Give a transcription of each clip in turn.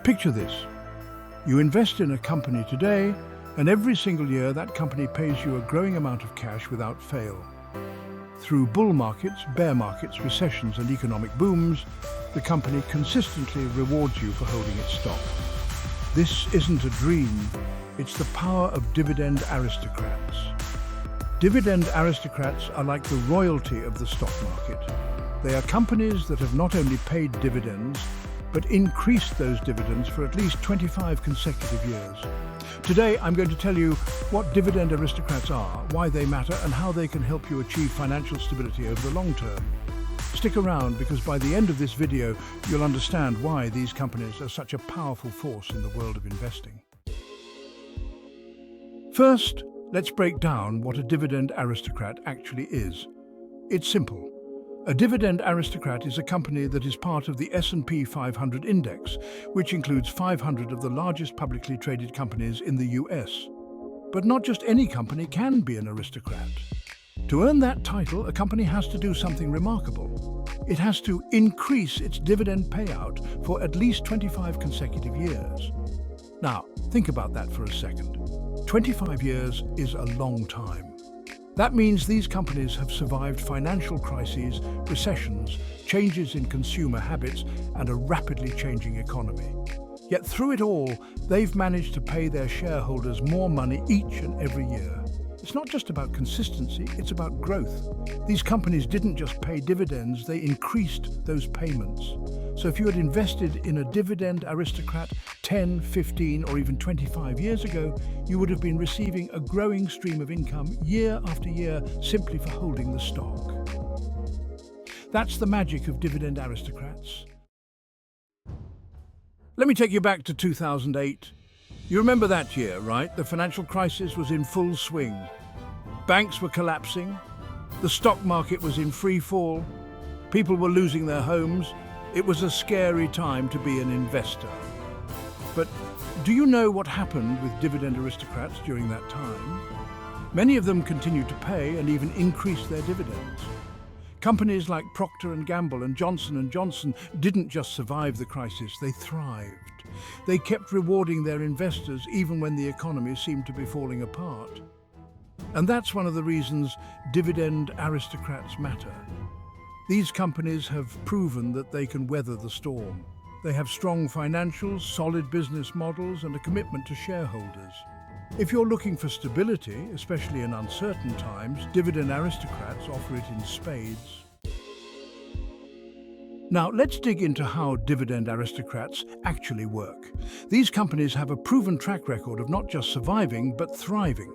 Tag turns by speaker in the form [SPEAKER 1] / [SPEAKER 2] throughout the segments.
[SPEAKER 1] Picture this. You invest in a company today, and every single year that company pays you a growing amount of cash without fail. Through bull markets, bear markets, recessions and economic booms, the company consistently rewards you for holding its stock. This isn't a dream, it's the power of Dividend Aristocrats. Dividend Aristocrats are like the royalty of the stock market. They are companies that have not only paid dividends, but increased those dividends for at least 25 consecutive years. Today, I'm going to tell you what Dividend Aristocrats are, why they matter, and how they can help you achieve financial stability over the long term. Stick around, because by the end of this video, you'll understand why these companies are such a powerful force in the world of investing. First, let's break down what a Dividend Aristocrat actually is. It's simple. A Dividend Aristocrat is a company that is part of the S&P 500 index, which includes 500 of the largest publicly traded companies in the US. But not just any company can be an aristocrat. To earn that title, a company has to do something remarkable. It has to increase its dividend payout for at least 25 consecutive years. Now, think about that for a second. 25 years is a long time. That means these companies have survived financial crises, recessions, changes in consumer habits, and a rapidly changing economy. Yet through it all, they've managed to pay their shareholders more money each and every year. It's not just about consistency, it's about growth. These companies didn't just pay dividends, they increased those payments. So if you had invested in a Dividend Aristocrat 10, 15, or even 25 years ago, you would have been receiving a growing stream of income year after year simply for holding the stock. That's the magic of Dividend Aristocrats. Let me take you back to 2008. You remember that year, right? The financial crisis was in full swing. Banks were collapsing. The stock market was in free fall. People were losing their homes. It was a scary time to be an investor. But do you know what happened with Dividend Aristocrats during that time? Many of them continued to pay and even increase their dividends. Companies like Procter & Gamble and Johnson & Johnson didn't just survive the crisis, they thrived. They kept rewarding their investors even when the economy seemed to be falling apart. And that's one of the reasons Dividend Aristocrats matter. These companies have proven that they can weather the storm. They have strong financials, solid business models, and a commitment to shareholders. If you're looking for stability, especially in uncertain times, Dividend Aristocrats offer it in spades. Now, let's dig into how Dividend Aristocrats actually work. These companies have a proven track record of not just surviving, but thriving.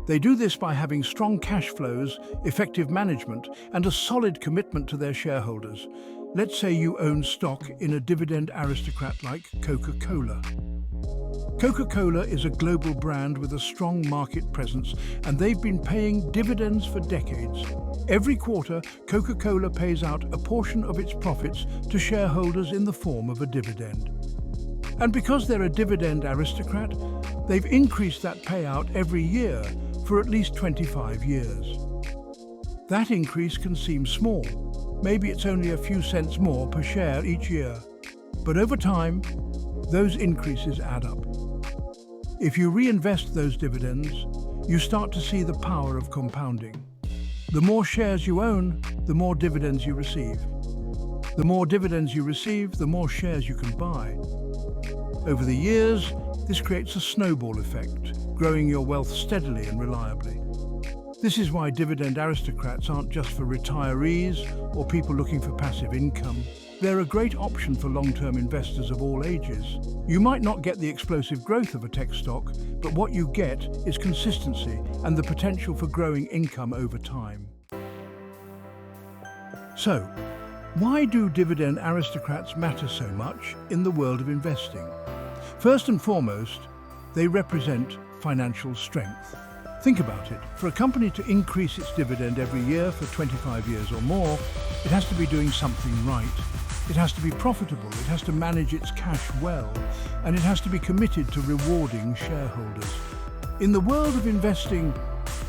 [SPEAKER 1] They do this by having strong cash flows, effective management, and a solid commitment to their shareholders. Let's say you own stock in a Dividend Aristocrat like Coca-Cola. Coca-Cola is a global brand with a strong market presence, and they've been paying dividends for decades. Every quarter, Coca-Cola pays out a portion of its profits to shareholders in the form of a dividend. And because they're a Dividend Aristocrat, they've increased that payout every year for at least 25 years. That increase can seem small. Maybe it's only a few cents more per share each year. But over time, those increases add up. If you reinvest those dividends, you start to see the power of compounding. The more shares you own, the more dividends you receive. The more dividends you receive, the more shares you can buy. Over the years, this creates a snowball effect, growing your wealth steadily and reliably. This is why Dividend Aristocrats aren't just for retirees or people looking for passive income. They're a great option for long-term investors of all ages. You might not get the explosive growth of a tech stock, but what you get is consistency and the potential for growing income over time. So, why do Dividend Aristocrats matter so much in the world of investing? First and foremost, they represent financial strength. Think about it. For a company to increase its dividend every year for 25 years or more, it has to be doing something right. It has to be profitable, it has to manage its cash well, and it has to be committed to rewarding shareholders. In the world of investing,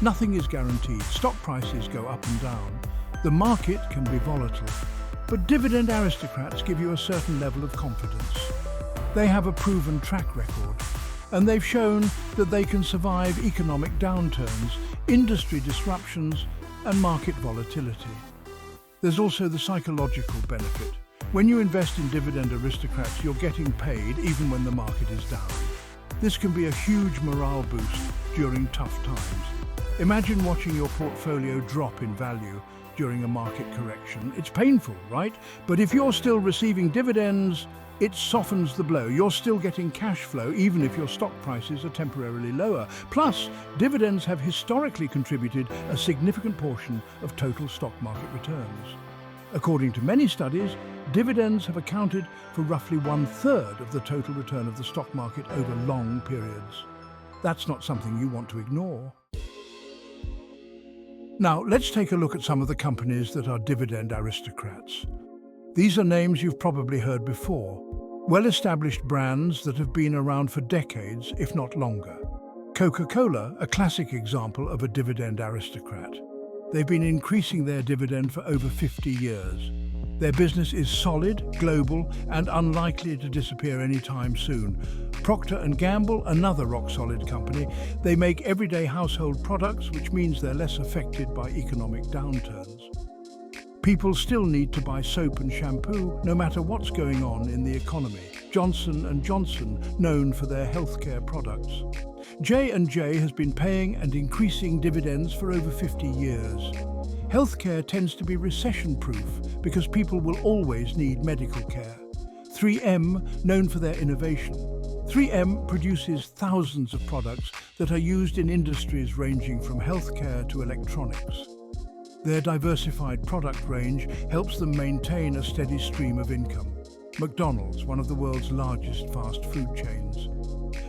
[SPEAKER 1] nothing is guaranteed. Stock prices go up and down. The market can be volatile. But Dividend Aristocrats give you a certain level of confidence. They have a proven track record, and they've shown that they can survive economic downturns, industry disruptions, and market volatility. There's also the psychological benefit. When you invest in Dividend Aristocrats, you're getting paid even when the market is down. This can be a huge morale boost during tough times. Imagine watching your portfolio drop in value during a market correction. It's painful, right? But if you're still receiving dividends, it softens the blow. You're still getting cash flow, even if your stock prices are temporarily lower. Plus, dividends have historically contributed a significant portion of total stock market returns. According to many studies, dividends have accounted for roughly 1/3 of the total return of the stock market over long periods. That's not something you want to ignore. Now, let's take a look at some of the companies that are Dividend Aristocrats. These are names you've probably heard before. Well-established brands that have been around for decades, if not longer. Coca-Cola, a classic example of a Dividend Aristocrat. They've been increasing their dividend for over 50 years. Their business is solid, global, and unlikely to disappear anytime soon. Procter & Gamble, another rock-solid company, they make everyday household products, which means they're less affected by economic downturns. People still need to buy soap and shampoo, no matter what's going on in the economy. Johnson&Johnson, known for their healthcare products. J&J has been paying and increasing dividends for over 50 years. Healthcare tends to be recession-proof because people will always need medical care. 3M, known for their innovation. 3M produces thousands of products that are used in industries ranging from healthcare to electronics. Their diversified product range helps them maintain a steady stream of income. McDonald's, one of the world's largest fast food chains.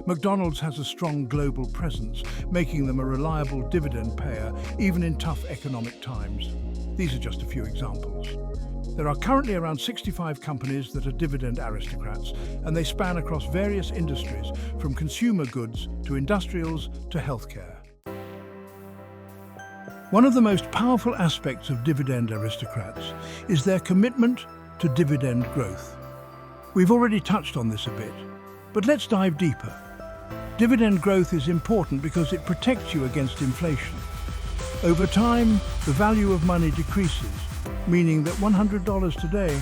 [SPEAKER 1] McDonald's has a strong global presence, making them a reliable dividend payer even in tough economic times. These are just a few examples. There are currently around 65 companies that are Dividend Aristocrats, and they span across various industries, from consumer goods to industrials to healthcare. One of the most powerful aspects of Dividend Aristocrats is their commitment to dividend growth. We've already touched on this a bit, but let's dive deeper. Dividend growth is important because it protects you against inflation. Over time, the value of money decreases, meaning that $100 today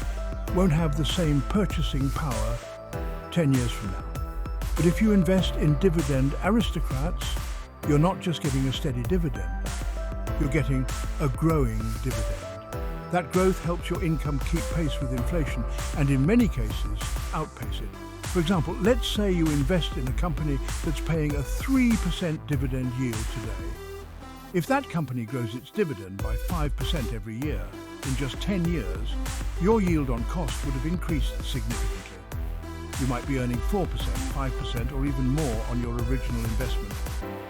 [SPEAKER 1] won't have the same purchasing power 10 years from now. But if you invest in Dividend Aristocrats, you're not just getting a steady dividend, you're getting a growing dividend. That growth helps your income keep pace with inflation and in many cases outpace it. For example, let's say you invest in a company that's paying a 3% dividend yield today. If that company grows its dividend by 5% every year in just 10 years, your yield on cost would have increased significantly. You might be earning 4%, 5%, or even more on your original investment,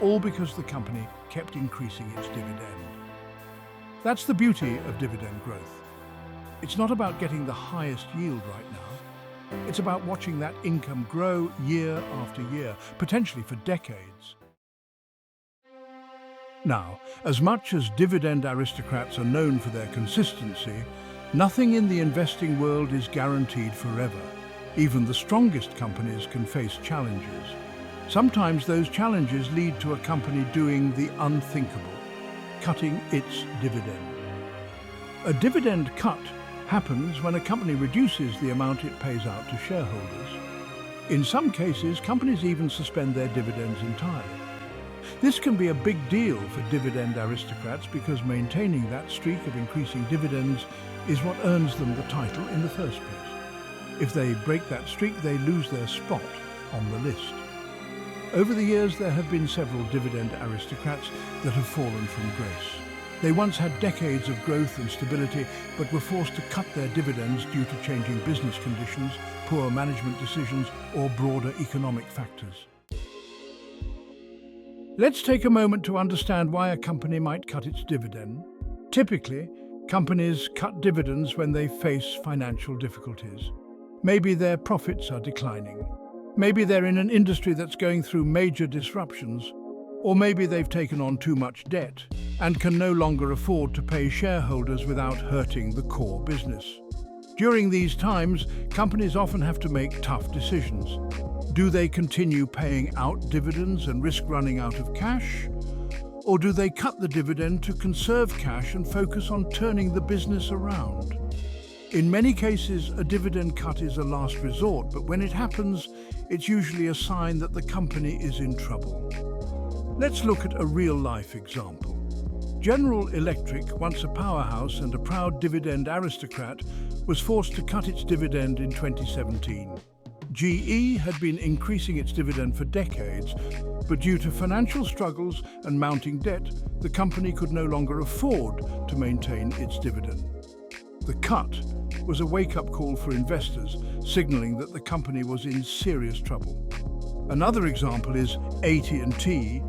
[SPEAKER 1] all because the company kept increasing its dividend. That's the beauty of dividend growth. It's not about getting the highest yield right now. It's about watching that income grow year after year, potentially for decades. Now, as much as Dividend Aristocrats are known for their consistency, nothing in the investing world is guaranteed forever. Even the strongest companies can face challenges. Sometimes those challenges lead to a company doing the unthinkable, cutting its dividend. A dividend cut happens when a company reduces the amount it pays out to shareholders. In some cases, companies even suspend their dividends entirely. This can be a big deal for Dividend Aristocrats because maintaining that streak of increasing dividends is what earns them the title in the first place. If they break that streak, they lose their spot on the list. Over the years, there have been several Dividend Aristocrats that have fallen from grace. They once had decades of growth and stability, but were forced to cut their dividends due to changing business conditions, poor management decisions, or broader economic factors. Let's take a moment to understand why a company might cut its dividend. Typically, companies cut dividends when they face financial difficulties. Maybe their profits are declining. Maybe they're in an industry that's going through major disruptions. Or maybe they've taken on too much debt and can no longer afford to pay shareholders without hurting the core business. During these times, companies often have to make tough decisions. Do they continue paying out dividends and risk running out of cash? Or do they cut the dividend to conserve cash and focus on turning the business around? In many cases, a dividend cut is a last resort, but when it happens, it's usually a sign that the company is in trouble. Let's look at a real-life example. General Electric, once a powerhouse and a proud dividend aristocrat, was forced to cut its dividend in 2017. GE had been increasing its dividend for decades, but due to financial struggles and mounting debt, the company could no longer afford to maintain its dividend. The cut was a wake-up call for investors, signaling that the company was in serious trouble. Another example is at&t.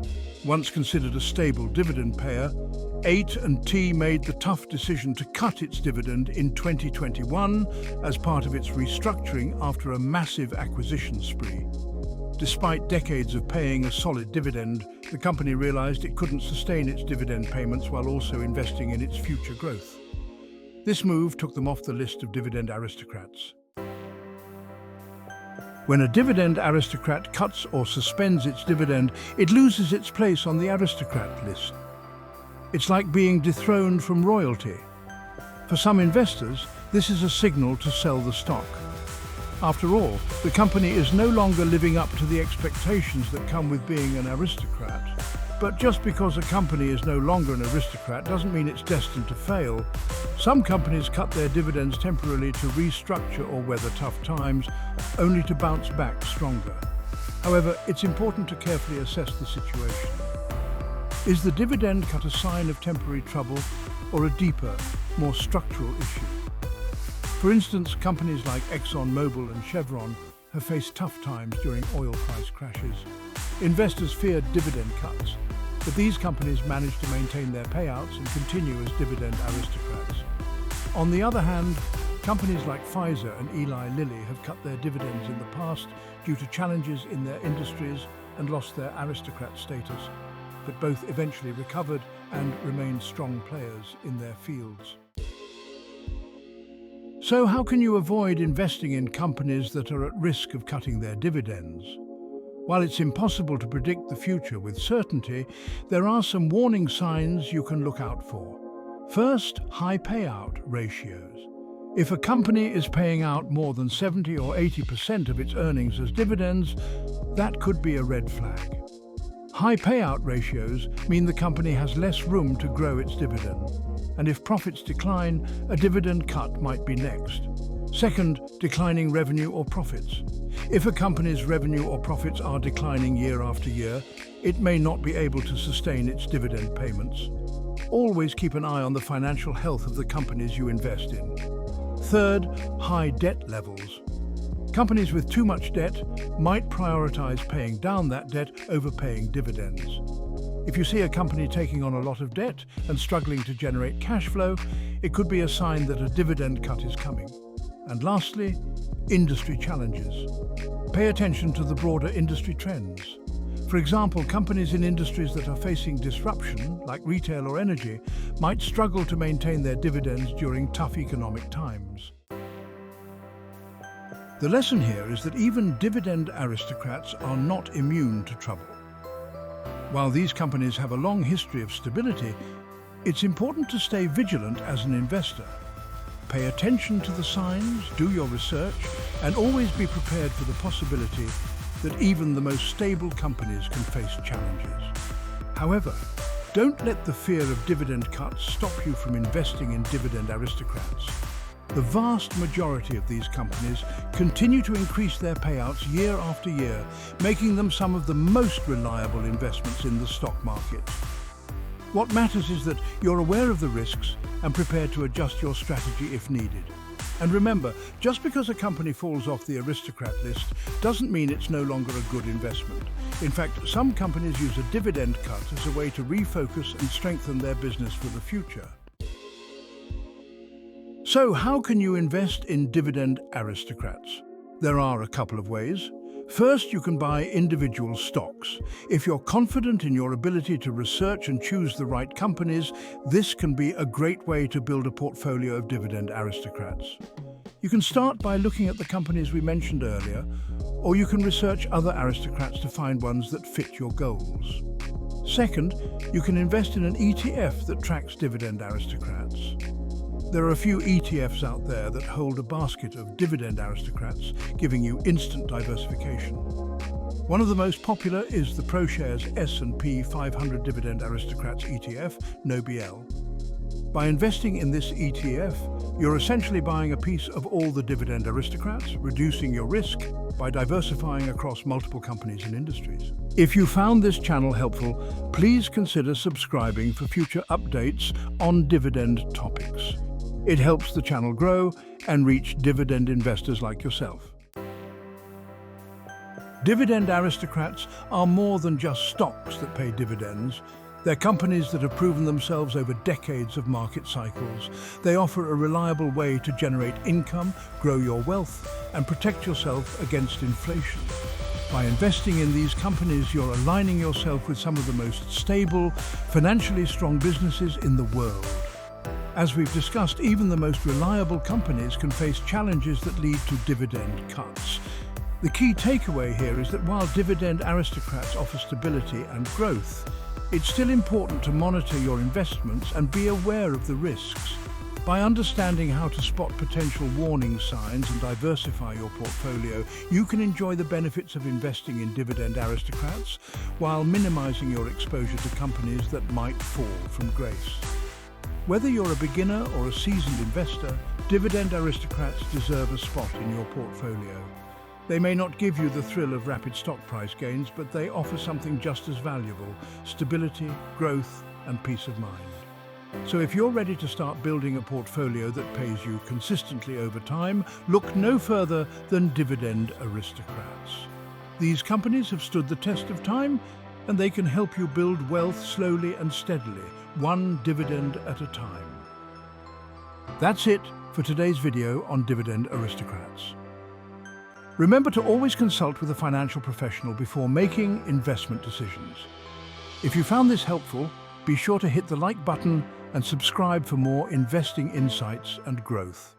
[SPEAKER 1] Once considered a stable dividend payer, at&t made the tough decision to cut its dividend in 2021 as part of its restructuring after a massive acquisition spree. Despite decades of paying a solid dividend, the company realized it couldn't sustain its dividend payments while also investing in its future growth. This move took them off the list of dividend aristocrats. When a dividend aristocrat cuts or suspends its dividend, it loses its place on the aristocrat list. It's like being dethroned from royalty. For some investors, this is a signal to sell the stock. After all, the company is no longer living up to the expectations that come with being an aristocrat. But just because a company is no longer an aristocrat doesn't mean it's destined to fail. Some companies cut their dividends temporarily to restructure or weather tough times, only to bounce back stronger. However, it's important to carefully assess the situation. Is the dividend cut a sign of temporary trouble or a deeper, more structural issue? For instance, companies like ExxonMobil and Chevron have faced tough times during oil price crashes. Investors feared dividend cuts, but these companies managed to maintain their payouts and continue as dividend aristocrats. On the other hand, companies like Pfizer and Eli Lilly have cut their dividends in the past due to challenges in their industries and lost their aristocrat status, but both eventually recovered and remained strong players in their fields. So how can you avoid investing in companies that are at risk of cutting their dividends? While it's impossible to predict the future with certainty, there are some warning signs you can look out for. First, high payout ratios. If a company is paying out more than 70 or 80% of its earnings as dividends, that could be a red flag. High payout ratios mean the company has less room to grow its dividend, and if profits decline, a dividend cut might be next. Second, declining revenue or profits. If a company's revenue or profits are declining year after year, it may not be able to sustain its dividend payments. Always keep an eye on the financial health of the companies you invest in. Third, high debt levels. Companies with too much debt might prioritize paying down that debt over paying dividends. If you see a company taking on a lot of debt and struggling to generate cash flow, it could be a sign that a dividend cut is coming. And lastly, industry challenges. Pay attention to the broader industry trends. For example, companies in industries that are facing disruption, like retail or energy, might struggle to maintain their dividends during tough economic times. The lesson here is that even dividend aristocrats are not immune to trouble. While these companies have a long history of stability, it's important to stay vigilant as an investor. Pay attention to the signs, do your research, and always be prepared for the possibility that even the most stable companies can face challenges. However, don't let the fear of dividend cuts stop you from investing in dividend aristocrats. The vast majority of these companies continue to increase their payouts year after year, making them some of the most reliable investments in the stock market. What matters is that you're aware of the risks and prepared to adjust your strategy if needed. And remember, just because a company falls off the aristocrat list doesn't mean it's no longer a good investment. In fact, some companies use a dividend cut as a way to refocus and strengthen their business for the future. So how can you invest in dividend aristocrats? There are a couple of ways. First, you can buy individual stocks. If you're confident in your ability to research and choose the right companies, this can be a great way to build a portfolio of dividend aristocrats. You can start by looking at the companies we mentioned earlier, or you can research other aristocrats to find ones that fit your goals. Second, you can invest in an ETF that tracks Dividend Aristocrats. There are a few ETFs out there that hold a basket of Dividend Aristocrats, giving you instant diversification. One of the most popular is the ProShares S&P 500 Dividend Aristocrats ETF, NOBL. By investing in this ETF, you're essentially buying a piece of all the Dividend Aristocrats, reducing your risk by diversifying across multiple companies and industries. If you found this channel helpful, please consider subscribing for future updates on dividend topics. It helps the channel grow and reach dividend investors like yourself. Dividend Aristocrats are more than just stocks that pay dividends. They're companies that have proven themselves over decades of market cycles. They offer a reliable way to generate income, grow your wealth, and protect yourself against inflation. By investing in these companies, you're aligning yourself with some of the most stable, financially strong businesses in the world. As we've discussed, even the most reliable companies can face challenges that lead to dividend cuts. The key takeaway here is that while Dividend Aristocrats offer stability and growth, it's still important to monitor your investments and be aware of the risks. By understanding how to spot potential warning signs and diversify your portfolio, you can enjoy the benefits of investing in Dividend Aristocrats while minimizing your exposure to companies that might fall from grace. Whether you're a beginner or a seasoned investor, Dividend Aristocrats deserve a spot in your portfolio. They may not give you the thrill of rapid stock price gains, but they offer something just as valuable: stability, growth, and peace of mind. So if you're ready to start building a portfolio that pays you consistently over time, look no further than Dividend Aristocrats. These companies have stood the test of time, and they can help you build wealth slowly and steadily, one dividend at a time. That's it for today's video on Dividend Aristocrats. Remember to always consult with a financial professional before making investment decisions. If you found this helpful, be sure to hit the like button and subscribe for more investing insights and growth.